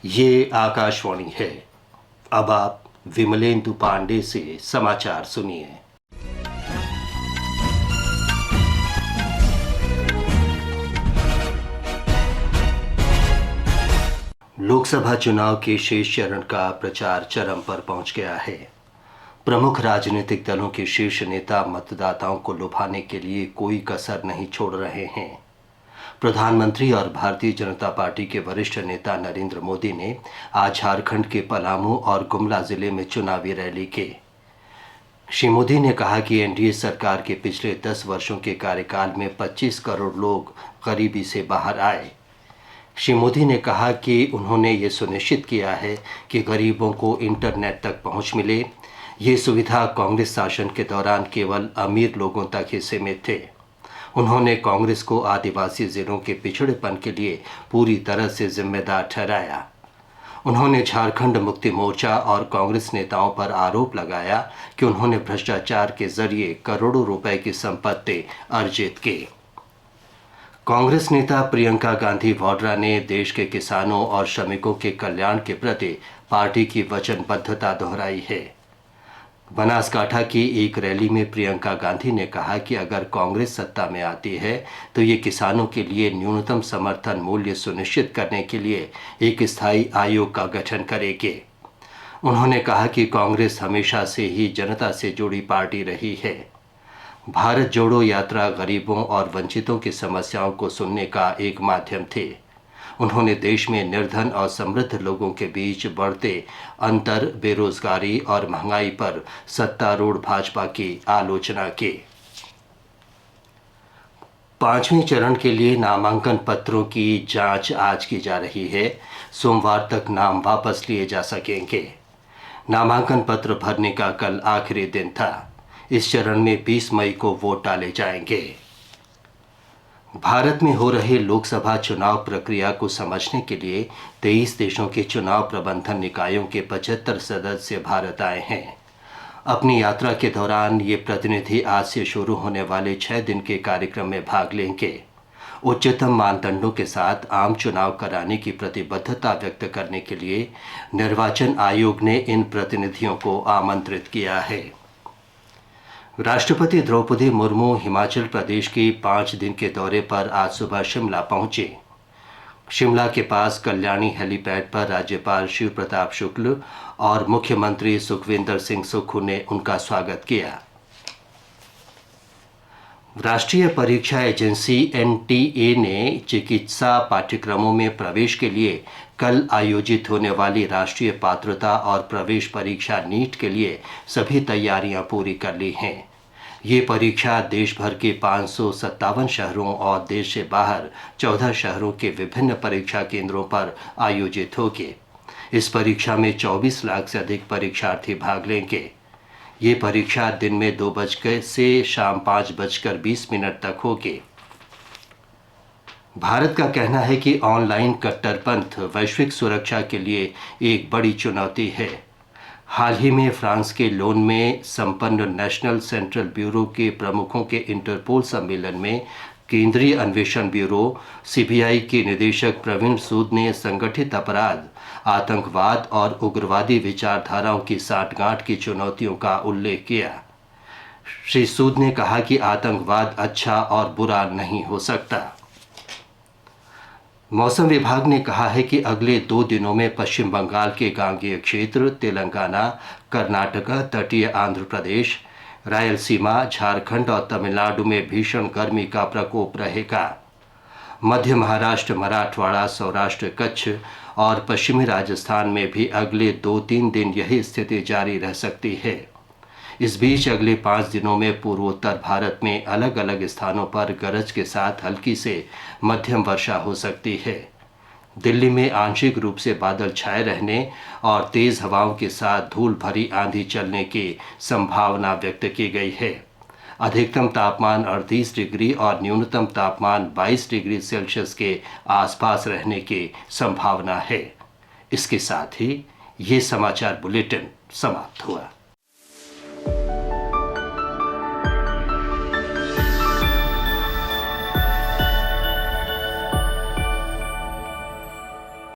ये आकाशवाणी है। अब आप विमलेंदु पांडे से समाचार सुनिए। लोकसभा चुनाव के शेष चरण का प्रचार चरम पर पहुंच गया है। प्रमुख राजनीतिक दलों के शीर्ष नेता मतदाताओं को लुभाने के लिए कोई कसर नहीं छोड़ रहे हैं। प्रधानमंत्री और भारतीय जनता पार्टी के वरिष्ठ नेता नरेंद्र मोदी ने आज झारखंड के पलामू और गुमला जिले में चुनावी रैली की। श्री मोदी ने कहा कि एनडीए सरकार के पिछले 10 वर्षों के कार्यकाल में 25 करोड़ लोग गरीबी से बाहर आए। श्री मोदी ने कहा कि उन्होंने ये सुनिश्चित किया है कि गरीबों को इंटरनेट तक पहुंच मिले। ये सुविधा कांग्रेस शासन के दौरान केवल अमीर लोगों तक ही सीमित थे। उन्होंने कांग्रेस को आदिवासी जिलों के पिछड़ेपन के लिए पूरी तरह से जिम्मेदार ठहराया। उन्होंने झारखंड मुक्ति मोर्चा और कांग्रेस नेताओं पर आरोप लगाया कि उन्होंने भ्रष्टाचार के जरिए करोड़ों रुपए की संपत्ति अर्जित की। कांग्रेस नेता प्रियंका गांधी वाड्रा ने देश के किसानों और श्रमिकों के कल्याण के प्रति पार्टी की वचनबद्धता दोहराई है। बनासकांठा की एक रैली में प्रियंका गांधी ने कहा कि अगर कांग्रेस सत्ता में आती है तो ये किसानों के लिए न्यूनतम समर्थन मूल्य सुनिश्चित करने के लिए एक स्थायी आयोग का गठन करेगी। उन्होंने कहा कि कांग्रेस हमेशा से ही जनता से जुड़ी पार्टी रही है। भारत जोड़ो यात्रा गरीबों और वंचितों की समस्याओं को सुनने का एक माध्यम थी। उन्होंने देश में निर्धन और समृद्ध लोगों के बीच बढ़ते अंतर, बेरोजगारी और महंगाई पर सत्तारूढ़ भाजपा की आलोचना की। 5वें चरण के लिए नामांकन पत्रों की जांच आज की जा रही है। सोमवार तक नाम वापस लिए जा सकेंगे। नामांकन पत्र भरने का कल आखिरी दिन था। इस चरण में 20 मई को वोट डाले जाएंगे। भारत में हो रहे लोकसभा चुनाव प्रक्रिया को समझने के लिए 23 देशों के चुनाव प्रबंधन निकायों के 75 सदस्य भारत आए हैं। अपनी यात्रा के दौरान ये प्रतिनिधि आज से शुरू होने वाले 6 दिन के कार्यक्रम में भाग लेंगे। उच्चतम मानदंडों के साथ आम चुनाव कराने की प्रतिबद्धता व्यक्त करने के लिए निर्वाचन आयोग ने इन प्रतिनिधियों को आमंत्रित किया है। राष्ट्रपति द्रौपदी मुर्मू हिमाचल प्रदेश के 5 दिन के दौरे पर आज सुबह शिमला पहुंचे। शिमला के पास कल्याणी हेलीपैड पर राज्यपाल शिव प्रताप शुक्ल और मुख्यमंत्री सुखविंदर सिंह सुक्खू ने उनका स्वागत किया। राष्ट्रीय परीक्षा एजेंसी एनटीए ने चिकित्सा पाठ्यक्रमों में प्रवेश के लिए कल आयोजित होने वाली राष्ट्रीय पात्रता और प्रवेश परीक्षा नीट के लिए सभी तैयारियां पूरी कर ली हैं। ये परीक्षा देश भर के 557 शहरों और देश से बाहर 14 शहरों के विभिन्न परीक्षा केंद्रों पर आयोजित होगी। इस परीक्षा में 24 लाख से अधिक परीक्षार्थी भाग लेंगे। ये परीक्षा दिन में 2 बजे से शाम 5:20 तक होगी। भारत का कहना है कि ऑनलाइन कट्टरपंथ वैश्विक सुरक्षा के लिए एक बड़ी चुनौती है। हाल ही में फ्रांस के लोन में संपन्न नेशनल सेंट्रल ब्यूरो के प्रमुखों के इंटरपोल सम्मेलन में केंद्रीय अन्वेषण ब्यूरो सीबीआई के निदेशक प्रवीण सूद ने संगठित अपराध, आतंकवाद और उग्रवादी विचारधाराओं की साठगांठ की चुनौतियों का उल्लेख किया। श्री सूद ने कहा कि आतंकवाद अच्छा और बुरा नहीं हो सकता। मौसम विभाग ने कहा है कि अगले 2 दिनों में पश्चिम बंगाल के गांगेय क्षेत्र, तेलंगाना, कर्नाटक, तटीय आंध्र प्रदेश, रायलसीमा, झारखंड और तमिलनाडु में भीषण गर्मी का प्रकोप रहेगा। मध्य महाराष्ट्र, मराठवाड़ा, सौराष्ट्र, कच्छ और पश्चिमी राजस्थान में भी अगले 2-3 दिन यही स्थिति जारी रह सकती है। इस बीच अगले 5 दिनों में पूर्वोत्तर भारत में अलग अलग स्थानों पर गरज के साथ हल्की से मध्यम वर्षा हो सकती है। दिल्ली में आंशिक रूप से बादल छाए रहने और तेज हवाओं के साथ धूल भरी आंधी चलने की संभावना व्यक्त की गई है। अधिकतम तापमान 38 डिग्री और न्यूनतम तापमान 22 डिग्री सेल्सियस के आसपास रहने की संभावना है। इसके साथ ही ये समाचार बुलेटिन समाप्त हुआ।